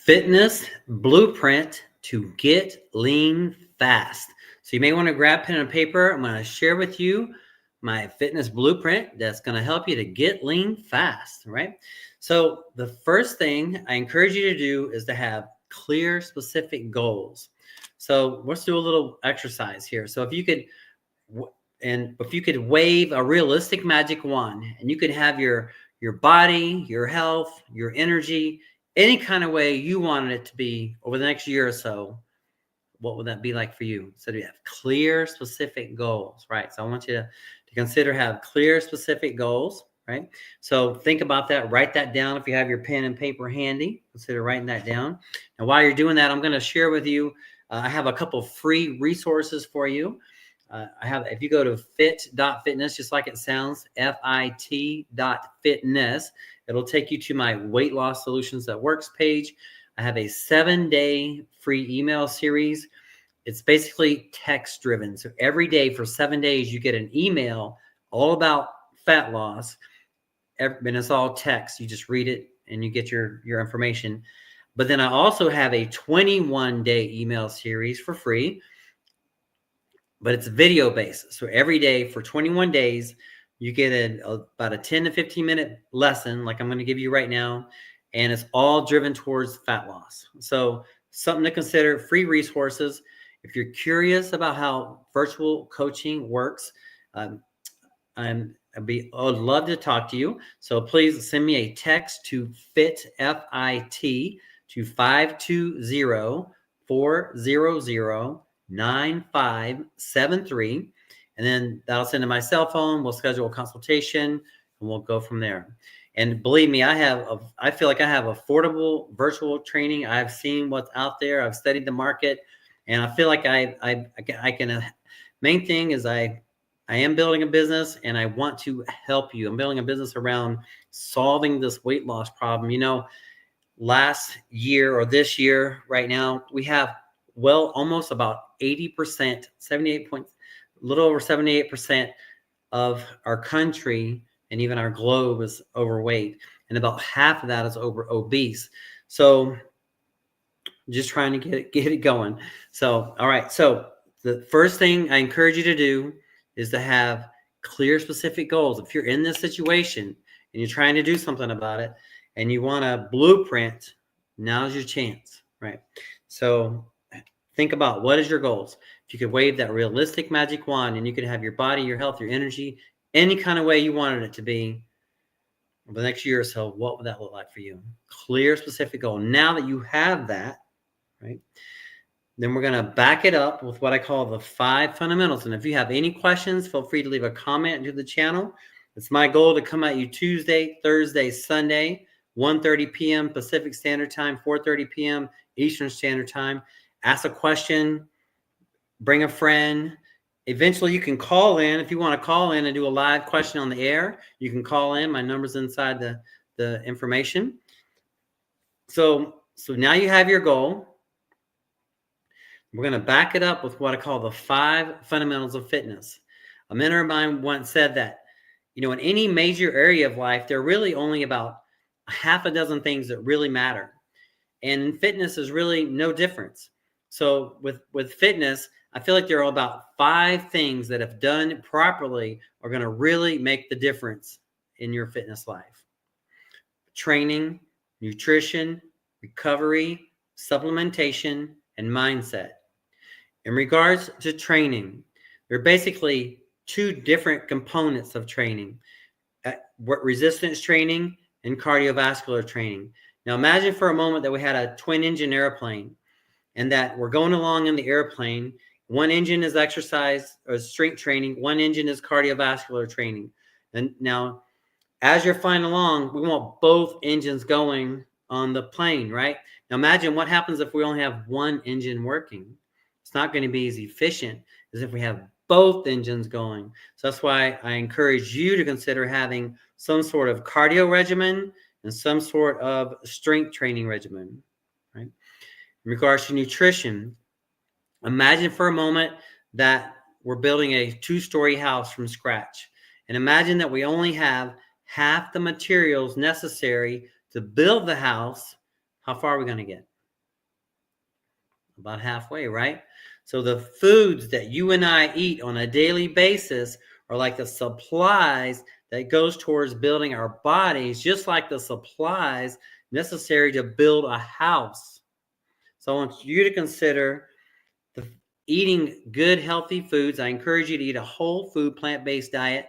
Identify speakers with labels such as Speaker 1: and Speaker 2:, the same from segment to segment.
Speaker 1: Fitness blueprint to get lean fast. So you may want to grab pen and paper. I'm going to share with you my fitness blueprint that's going to help you to get lean fast, right? So the first thing I encourage you to do is to have clear, specific goals. So let's do a little exercise here. So if you could wave a realistic magic wand and you could have your body, your health, your energy, any kind of way you wanted it to be over the next year or so, what would that be like for you? So you have clear, specific goals, right? So I want you to consider have clear, specific goals, right? So think about that. Write that down. If you have your pen and paper handy, consider writing that down. And while you're doing that, I'm going to share with you, I have a couple free resources for you. If you go to fit.fitness, just like it sounds, fit.fitness, it'll take you to my weight loss solutions that works page. I have a 7-day free email series. It's basically text driven. So every day for 7 days, you get an email all about fat loss. And it's all text. You just read it and you get your information. But then I also have a 21-day email series for free, but it's video based. So every day for 21 days, you get about a 10 to 15 minute lesson like I'm going to give you right now. And it's all driven towards fat loss. So something to consider, free resources. If you're curious about how virtual coaching works, I'd love to talk to you. So please send me a text to FIT, F-I-T, to 520-400-9573. And then that'll send to my cell phone. We'll schedule a consultation and we'll go from there. And believe me, I feel like I have affordable virtual training. I've seen what's out there. I've studied the market, and I feel like I can. Main thing is I am building a business, and I want to help you. I'm building a business around solving this weight loss problem. You know, last year or this year, right now, we have almost about 80%, 78 points, a little over 78% of our country and even our globe is overweight, and about half of that is obese. So just trying to get it going. So, all right. So the first thing I encourage you to do is to have clear, specific goals. If you're in this situation and you're trying to do something about it and you want a blueprint, now's your chance, right? So think about what is your goals. If you could wave that realistic magic wand and you could have your body, your health, your energy, any kind of way you wanted it to be over the next year or so, what would that look like for you? Clear, specific goal. Now that you have that, right, then we're going to back it up with what I call the 5 fundamentals. And if you have any questions, feel free to leave a comment to the channel. It's my goal to come at you Tuesday, Thursday, Sunday, 1:30 p.m. Pacific Standard Time, 4:30 p.m. Eastern Standard Time. Ask a question, bring a friend. Eventually, you can call in. If you want to call in and do a live question on the air, you can call in. My number's inside the information. So now you have your goal. We're going to back it up with what I call the 5 fundamentals of fitness. A mentor of mine once said that, you know, in any major area of life, there are really only about half a dozen things that really matter. And in fitness is really no difference. So with fitness, I feel like there are about 5 things that, if done properly, are going to really make the difference in your fitness life. Training, nutrition, recovery, supplementation, and mindset. In regards to training, there are basically 2 different components of training: resistance training and cardiovascular training. Now imagine for a moment that we had a twin-engine airplane and that we're going along in the airplane. One engine is exercise or strength training. One engine is cardiovascular training. And now, as you're flying along, we want both engines going on the plane, right? Now, imagine what happens if we only have one engine working. It's not going to be as efficient as if we have both engines going. So that's why I encourage you to consider having some sort of cardio regimen and some sort of strength training regimen, right? In regards to nutrition, imagine for a moment that we're building a 2-story house from scratch. And imagine that we only have half the materials necessary to build the house. How far are we going to get? About halfway, right? So the foods that you and I eat on a daily basis are like the supplies that goes towards building our bodies, just like the supplies necessary to build a house. So I want you to consider eating good, healthy foods. I encourage you to eat a whole food, plant-based diet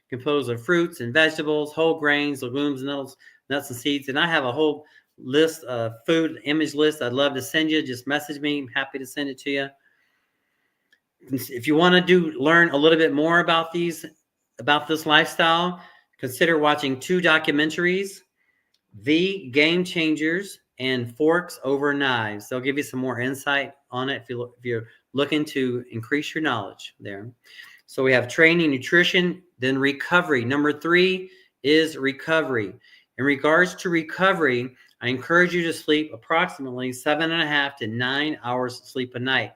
Speaker 1: composed of fruits and vegetables, whole grains, legumes, nuts and seeds. And I have a whole list of food image list I'd love to send you. Just message me. I'm happy to send it to you. If you want to learn a little bit more about this lifestyle, consider watching 2 documentaries, The Game Changers and Forks Over Knives. They'll give you some more insight on it if you're looking to increase your knowledge there. So we have training, nutrition, then recovery. Number 3 is recovery. In regards to recovery, I encourage you to sleep approximately 7.5 to 9 hours sleep a night.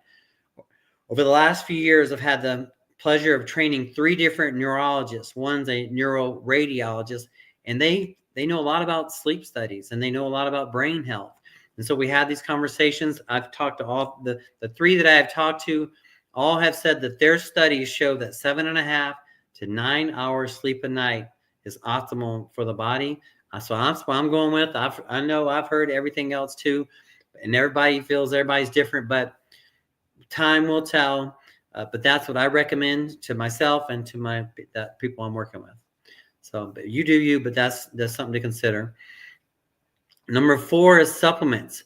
Speaker 1: Over the last few years, I've had the pleasure of training 3 different neurologists. One's a neuroradiologist, and they know a lot about sleep studies, and they know a lot about brain health. And so we had these conversations. I've talked to all the 3 that I have talked to, all have said that their studies show that 7.5 to 9 hours sleep a night is optimal for the body. So that's what I'm going with. I know I've heard everything else too, and everybody's different, but time will tell. But that's what I recommend to myself and to the people I'm working with. So you do you, but that's something to consider. Number 4 is supplements.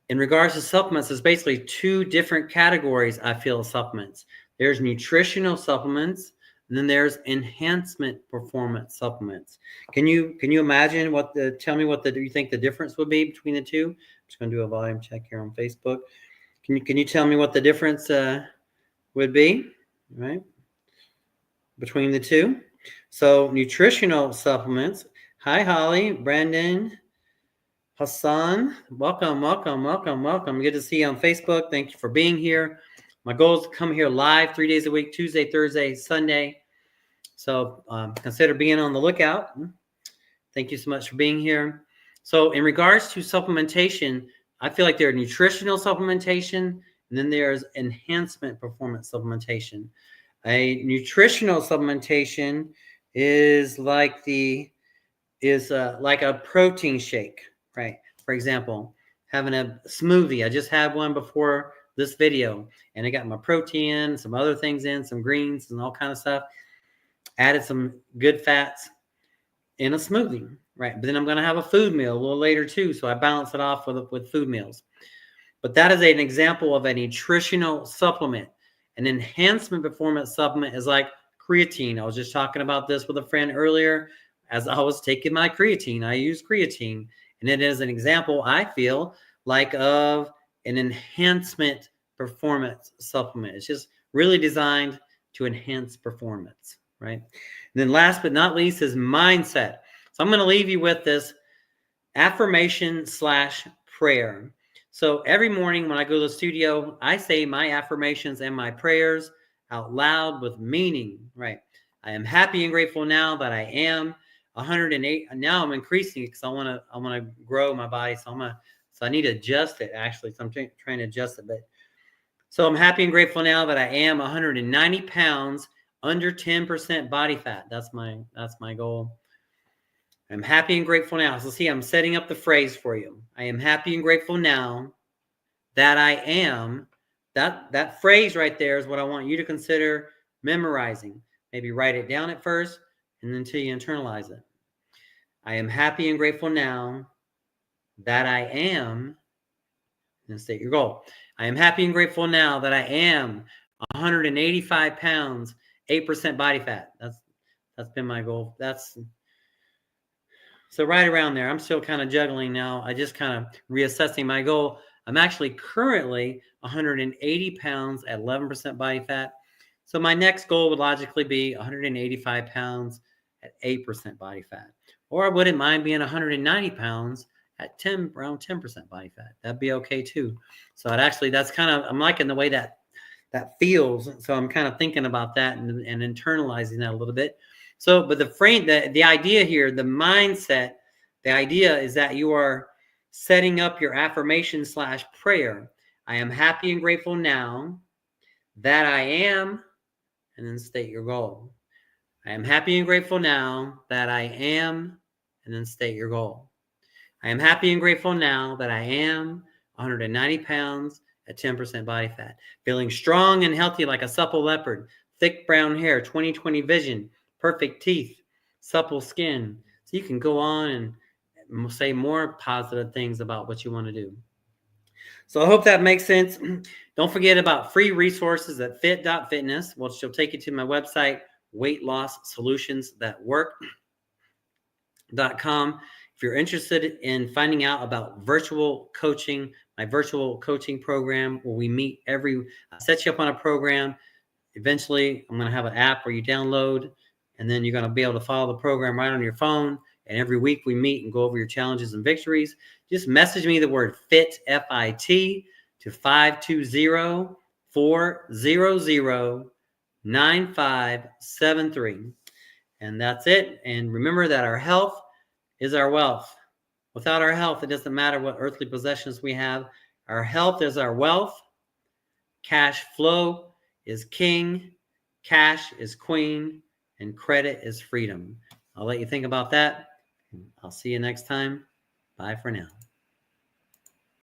Speaker 1: In regards to supplements, there's basically 2 different categories, I feel, of supplements. There's nutritional supplements, and then there's enhancement performance supplements. Can you imagine tell me what you think the difference would be between the 2? I'm just going to do a volume check here on Facebook. Can you tell me what the difference would be, right, between the 2? So nutritional supplements. Hi, Holly, Brandon, Hassan. Welcome. Good to see you on Facebook. Thank you for being here. My goal is to come here live 3 days a week, Tuesday, Thursday, Sunday. So consider being on the lookout. Thank you so much for being here. So in regards to supplementation, I feel like there's nutritional supplementation, and then there's enhancement performance supplementation. A nutritional supplementation is like a protein shake, right? For example, having a smoothie. I just had one before this video, and I got my protein, some other things in, some greens and all kind of stuff. Added some good fats in a smoothie, right? But then I'm going to have a food meal a little later too, so I balance it off with food meals. But that is an example of a nutritional supplement. An enhancement performance supplement is like creatine. I was just talking about this with a friend earlier. As I was taking my creatine, I use creatine, and it is an example, I feel, like of an enhancement performance supplement. It's just really designed to enhance performance, right? And then last but not least is mindset. So I'm going to leave you with this affirmation/prayer. So every morning when I go to the studio, I say my affirmations and my prayers out loud with meaning, right? I am happy and grateful now that I am 108. Now I'm increasing it because I want to grow my body. So I need to adjust it actually. So I'm trying to adjust it. So I'm happy and grateful now that I am 190 pounds, under 10% body fat. That's my goal. I'm happy and grateful now. So see, I'm setting up the phrase for you. I am happy and grateful now that I am. That phrase right there is what I want you to consider memorizing. Maybe write it down at first, and then until you internalize it. I am happy and grateful now that I am, and state your goal. I am happy and grateful now that I am 185 pounds, 8% body fat. That's been my goal. So right around there. I'm still kind of juggling now. I just kind of reassessing my goal. I'm actually currently 180 pounds at 11% body fat. So my next goal would logically be 185 pounds at 8% body fat. Or I wouldn't mind being 190 pounds at around 10% body fat. That'd be okay too. So I'm liking the way that feels. So I'm kind of thinking about that and internalizing that a little bit. So, but the idea here, the mindset, the idea is that you are setting up your affirmation/prayer. I am happy and grateful now that I am, and then state your goal. I am happy and grateful now that I am, and then state your goal. I am happy and grateful now that I am 190 pounds at 10% body fat, feeling strong and healthy like a supple leopard, thick brown hair, 20/20 vision, perfect teeth, supple skin. So you can go on and say more positive things about what you want to do. So I hope that makes sense. Don't forget about free resources at fit.fitness, which will take you to my website, weightlosssolutionsThatwork.com. If you're interested in finding out about virtual coaching, my virtual coaching program where we meet I set you up on a program. Eventually, I'm going to have an app where you download, and then you're going to be able to follow the program right on your phone. And every week we meet and go over your challenges and victories. Just message me the word FIT, F-I-T, to 520-400-9573. And that's it. And remember that our health is our wealth. Without our health, it doesn't matter what earthly possessions we have. Our health is our wealth. Cash flow is king. Cash is queen. And credit is freedom. I'll let you think about that. I'll see you next time. Bye for now.